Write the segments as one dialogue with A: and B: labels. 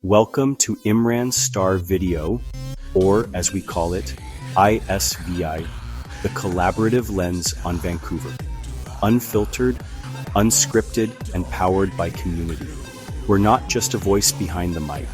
A: Welcome to IMRAN STAR video, or as we call it, ISVi, the collaborative lens on Vancouver. Unfiltered, unscripted, and powered by community. We're not just a voice behind the mic.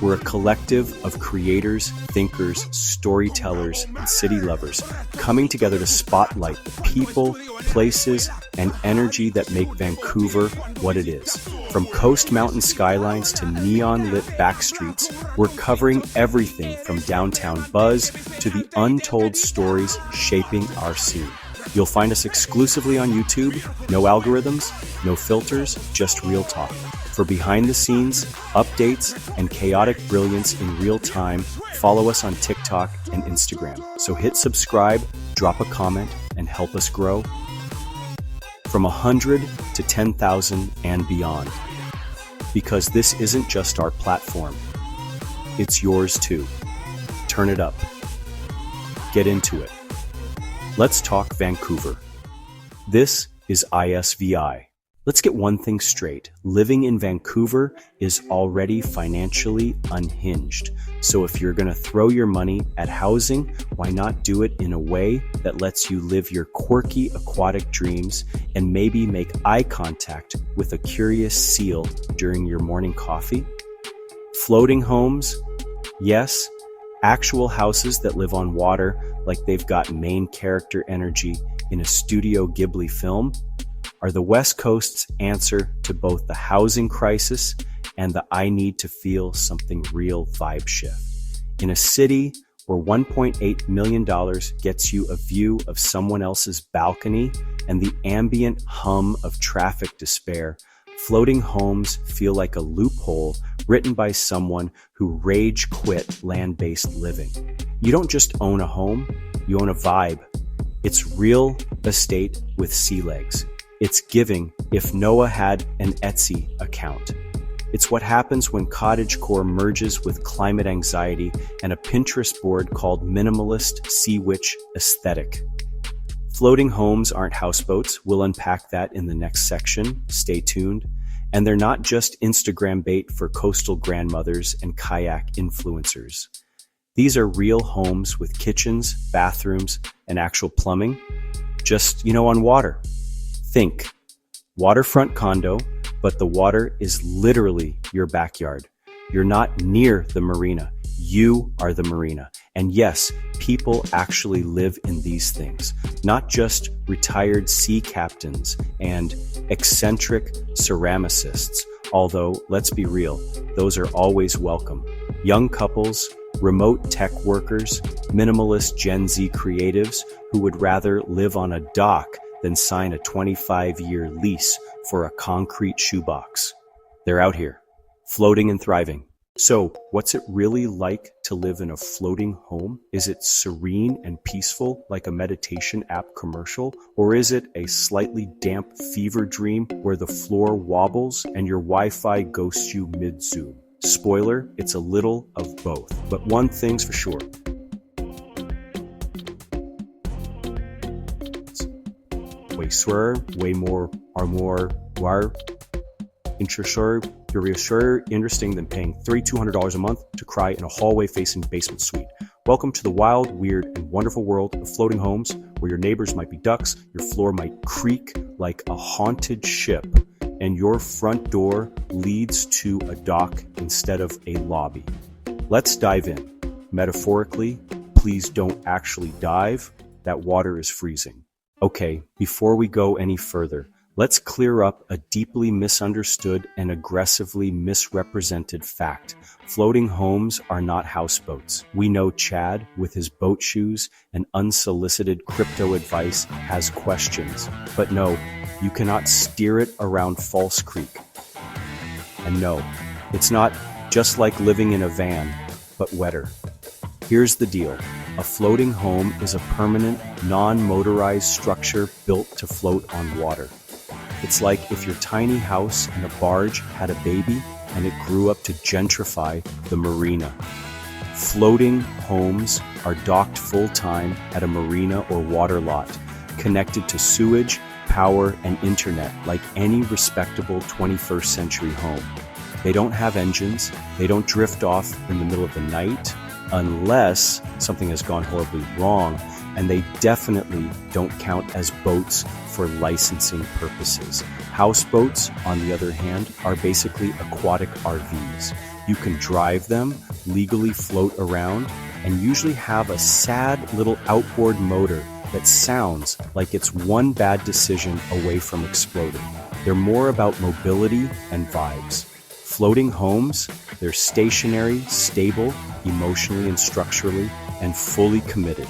A: We're a collective of creators, thinkers, storytellers, and city lovers coming together to spotlight the people, places, and energy that make Vancouver what it is. From coast mountain skylines to neon-lit backstreets, we're covering everything from downtown buzz to the untold stories shaping our scene. You'll find us exclusively on YouTube, no algorithms, no filters, just real talk. For behind the scenes, updates, and chaotic brilliance in real time, follow us on TikTok and Instagram. So hit subscribe, drop a comment, and help us grow. From 100 to 10,000 and beyond. Because this isn't just our platform, it's yours too. Turn it up. Get into it. Let's talk Vancouver. This is ISVi. Let's get one thing straight. Living in Vancouver is already financially unhinged. So if you're going to throw your money at housing, why not do it in a way that lets you live your quirky aquatic dreams and maybe make eye contact with a curious seal during your morning coffee? Floating homes? Yes, actual houses that live on water like they've got main character energy in a Studio Ghibli film are the West Coast's answer to both the housing crisis and the I need to feel something real vibe shift. In a city where $1.8 million gets you a view of someone else's balcony and the ambient hum of traffic despair, floating homes feel like a loophole written by someone who rage quit land-based living. You don't just own a home, you own a vibe. It's real estate with sea legs. It's giving if Noah had an Etsy account. It's what happens when cottagecore merges with climate anxiety and a Pinterest board called minimalist sea witch aesthetic. Floating homes aren't houseboats. We'll unpack that in the next section. Stay tuned. And they're not just Instagram bait for coastal grandmothers and kayak influencers. These are real homes with kitchens, bathrooms, and actual plumbing. Just, on water. Think, waterfront condo, but the water is literally your backyard. You're not near the marina. You are the marina. And yes, people actually live in these things, not just retired sea captains and eccentric ceramicists, although, let's be real, those are always welcome. Young couples, remote tech workers, minimalist Gen Z creatives who would rather live on a dock than sign a 25-year lease for a concrete shoebox. They're out here, floating and thriving. So, what's it really like to live in a floating home? Is it serene and peaceful like a meditation app commercial? Or is it a slightly damp fever dream where the floor wobbles and your Wi-Fi ghosts you mid-zoom? Spoiler, it's a little of both. But one thing's for sure. Way more interesting than paying $3,200 a month to cry in a hallway-facing basement suite. Welcome to the wild, weird, and wonderful world of floating homes where your neighbors might be ducks, your floor might creak like a haunted ship, and your front door leads to a dock instead of a lobby. Let's dive in. Metaphorically, please don't actually dive. That water is freezing. Okay, before we go any further, let's clear up a deeply misunderstood and aggressively misrepresented fact. Floating homes are not houseboats. We know Chad, with his boat shoes and unsolicited crypto advice, has questions. But no, you cannot steer it around False Creek. And no, it's not just like living in a van, but wetter. Here's the deal. A floating home is a permanent, non-motorized structure built to float on water. It's like if your tiny house in a barge had a baby and it grew up to gentrify the marina. Floating homes are docked full-time at a marina or water lot, connected to sewage, power, and internet like any respectable 21st century home. They don't have engines, they don't drift off in the middle of the night unless something has gone horribly wrong, and they definitely don't count as boats for licensing purposes. Houseboats, on the other hand, are basically aquatic RVs. You can drive them, legally float around, and usually have a sad little outboard motor that sounds like it's one bad decision away from exploding. They're more about mobility and vibes. Floating homes, they're stationary, stable, emotionally and structurally, and fully committed.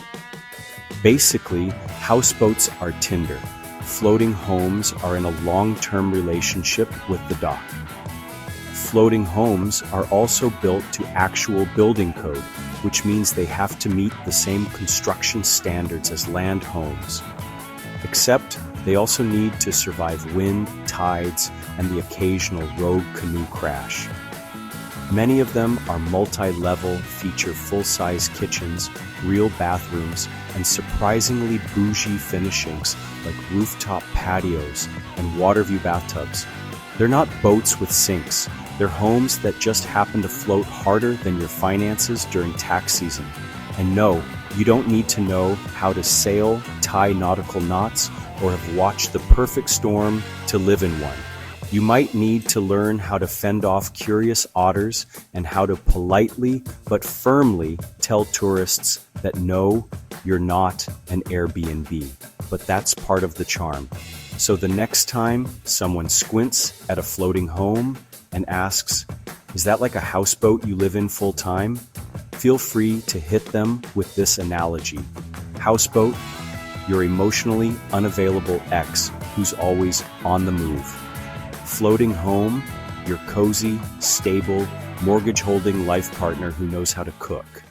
A: Basically, houseboats are Tinder. Floating homes are in a long-term relationship with the dock. Floating homes are also built to actual building code, which means they have to meet the same construction standards as land homes. Except they also need to survive wind, tides, and the occasional rogue canoe crash. Many of them are multi-level, feature full-size kitchens, real bathrooms, and surprisingly bougie finishings like rooftop patios and water view bathtubs. They're not boats with sinks. They're homes that just happen to float harder than your finances during tax season. And no, you don't need to know how to sail, tie nautical knots, or have watched the perfect storm to live in one. You might need to learn how to fend off curious otters and how to politely but firmly tell tourists that no, you're not an Airbnb. But that's part of the charm. So the next time someone squints at a floating home and asks, "Is that like a houseboat you live in full time?" Feel free to hit them with this analogy. Houseboat, your emotionally unavailable ex who's always on the move. Floating home, your cozy, stable, mortgage-holding life partner who knows how to cook.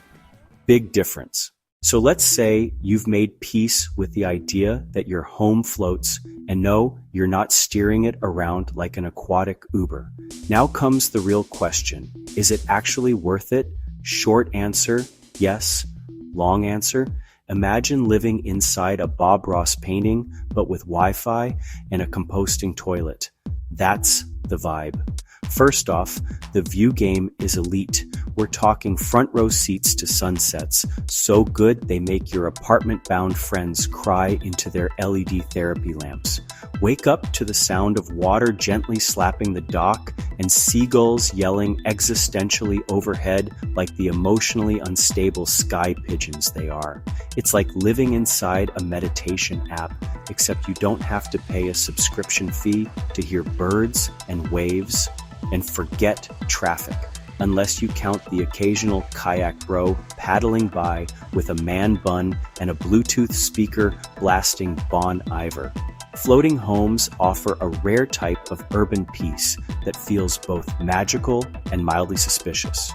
A: Big difference. So let's say you've made peace with the idea that your home floats, and no, you're not steering it around like an aquatic Uber. Now comes the real question. Is it actually worth it? Short answer, yes. Long answer, imagine living inside a Bob Ross painting, but with Wi-Fi and a composting toilet. That's the vibe. First off, the view game is elite. We're talking front row seats to sunsets, so good they make your apartment-bound friends cry into their LED therapy lamps. Wake up to the sound of water gently slapping the dock and seagulls yelling existentially overhead like the emotionally unstable sky pigeons they are. It's like living inside a meditation app, except you don't have to pay a subscription fee to hear birds and waves, and forget traffic, unless you count the occasional kayak bro paddling by with a man bun and a Bluetooth speaker blasting Bon Iver. Floating homes offer a rare type of urban peace that feels both magical and mildly suspicious.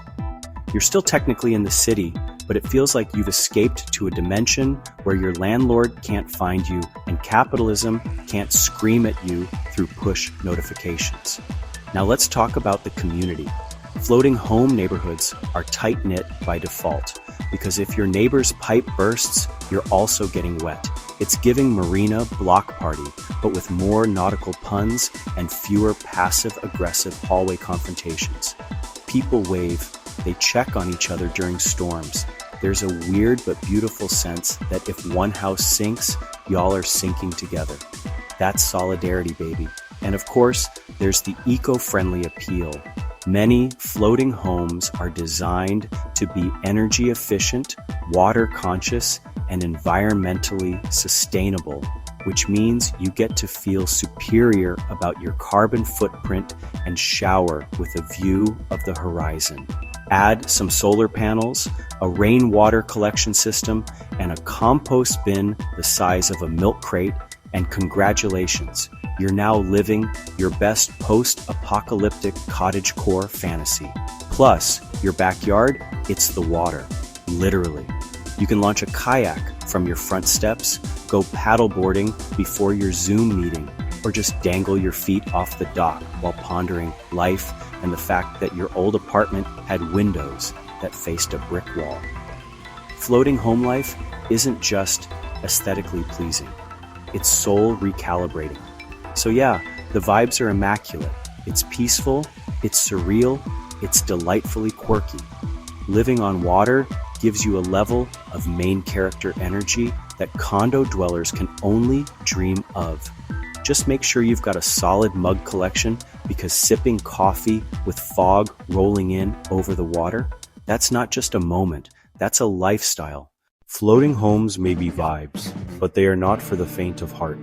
A: You're still technically in the city, but it feels like you've escaped to a dimension where your landlord can't find you and capitalism can't scream at you through push notifications. Now let's talk about the community. Floating home neighborhoods are tight-knit by default, because if your neighbor's pipe bursts, you're also getting wet. It's giving marina block party, but with more nautical puns and fewer passive-aggressive hallway confrontations. People wave, they check on each other during storms. There's a weird but beautiful sense that if one house sinks, y'all are sinking together. That's solidarity, baby. And of course, there's the eco-friendly appeal. Many floating homes are designed to be energy efficient, water conscious, and environmentally sustainable, which means you get to feel superior about your carbon footprint and shower with a view of the horizon. Add some solar panels, a rainwater collection system, and a compost bin the size of a milk crate, and congratulations, you're now living your best post-apocalyptic cottagecore fantasy. Plus, your backyard, it's the water, literally. You can launch a kayak from your front steps, go paddleboarding before your Zoom meeting, or just dangle your feet off the dock while pondering life and the fact that your old apartment had windows that faced a brick wall. Floating home life isn't just aesthetically pleasing. It's soul recalibrating. So yeah, the vibes are immaculate. It's peaceful, It's surreal, it's delightfully quirky. Living on water gives you a level of main character energy that condo dwellers can only dream of. Just make sure you've got a solid mug collection, because sipping coffee with fog rolling in over the water, that's not just a moment, that's a lifestyle. Floating homes may be vibes, but they are not for the faint of heart.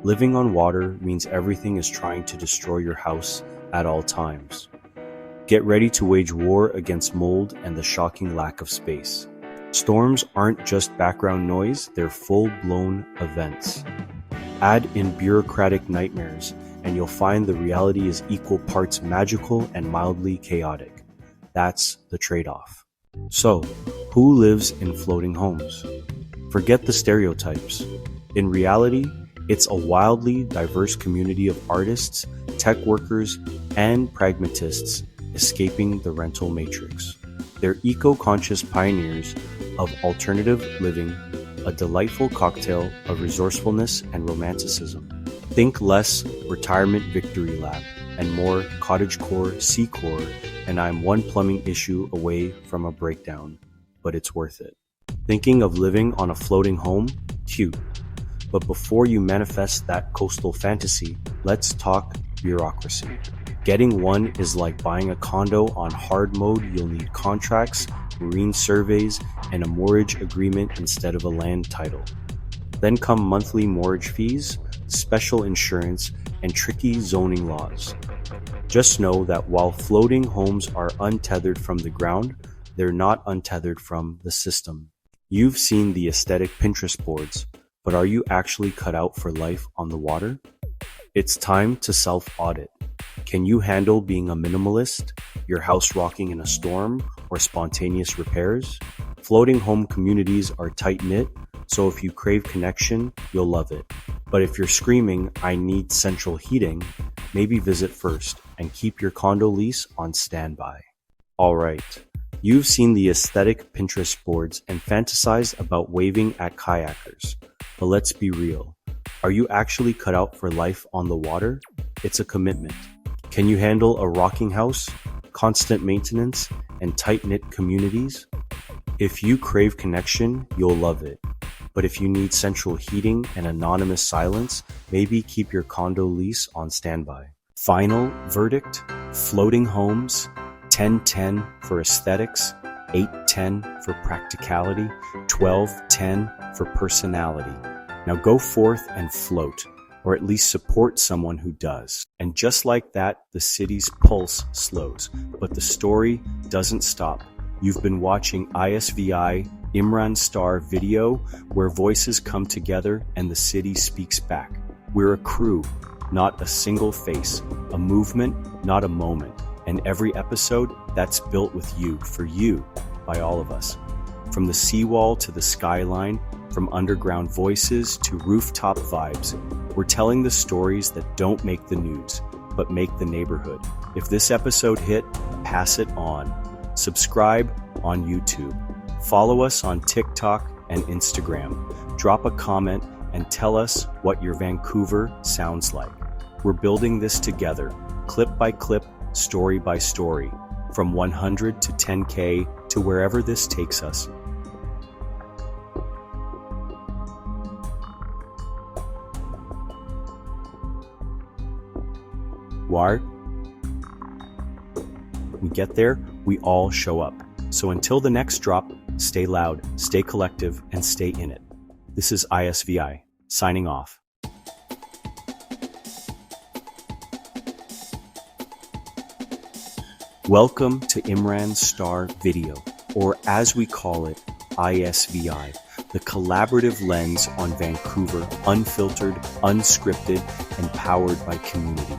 A: Living on water means everything is trying to destroy your house at all times. Get ready to wage war against mold and the shocking lack of space. Storms aren't just background noise, they're full-blown events. Add in bureaucratic nightmares, and you'll find the reality is equal parts magical and mildly chaotic. That's the trade-off. So, who lives in floating homes? Forget the stereotypes. In reality, it's a wildly diverse community of artists, tech workers, and pragmatists escaping the rental matrix. They're eco-conscious pioneers of alternative living, a delightful cocktail of resourcefulness and romanticism. Think less retirement victory lap and more cottagecore, C-core, and I'm one plumbing issue away from a breakdown, but it's worth it. Thinking of living on a floating home? Cute. But before you manifest that coastal fantasy, let's talk bureaucracy. Getting one is like buying a condo on hard mode. You'll need contracts, marine surveys, and a moorage agreement instead of a land title. Then come monthly moorage fees, special insurance, and tricky zoning laws. Just know that while floating homes are untethered from the ground, they're not untethered from the system. You've seen the aesthetic Pinterest boards, but are you actually cut out for life on the water? It's time to self-audit. Can you handle being a minimalist, your house rocking in a storm, or spontaneous repairs? Floating home communities are tight-knit, so if you crave connection, you'll love it. But if you're screaming, I need central heating, maybe visit first and keep your condo lease on standby. Alright, you've seen the aesthetic Pinterest boards and fantasized about waving at kayakers. But let's be real. Are you actually cut out for life on the water? It's a commitment. Can you handle a rocking house, constant maintenance, and tight-knit communities? If you crave connection, you'll love it. But if you need central heating and anonymous silence, maybe keep your condo lease on standby. Final verdict: floating homes, 10-10 for aesthetics, 8-10 for practicality, 12-10 for personality. Now go forth and float, or at least support someone who does. And just like that, the city's pulse slows. But the story doesn't stop. You've been watching ISVi IMRAN STAR video, where voices come together and the city speaks back. We're a crew, not a single face, a movement, not a moment. And every episode, that's built with you, for you, by all of us. From the seawall to the skyline, from underground voices to rooftop vibes, we're telling the stories that don't make the news, but make the neighborhood. If this episode hit, pass it on. Subscribe on YouTube. Follow us on TikTok and Instagram. Drop a comment and tell us what your Vancouver sounds like. We're building this together, clip by clip, story by story, from 100 to 10K to wherever this takes us. Why? We get there, we all show up. So until the next drop, stay loud, stay collective, and stay in it. This is ISVi, signing off. Welcome to IMRAN STAR Video, or as we call it, ISVi, the collaborative lens on Vancouver, unfiltered, unscripted, and powered by community.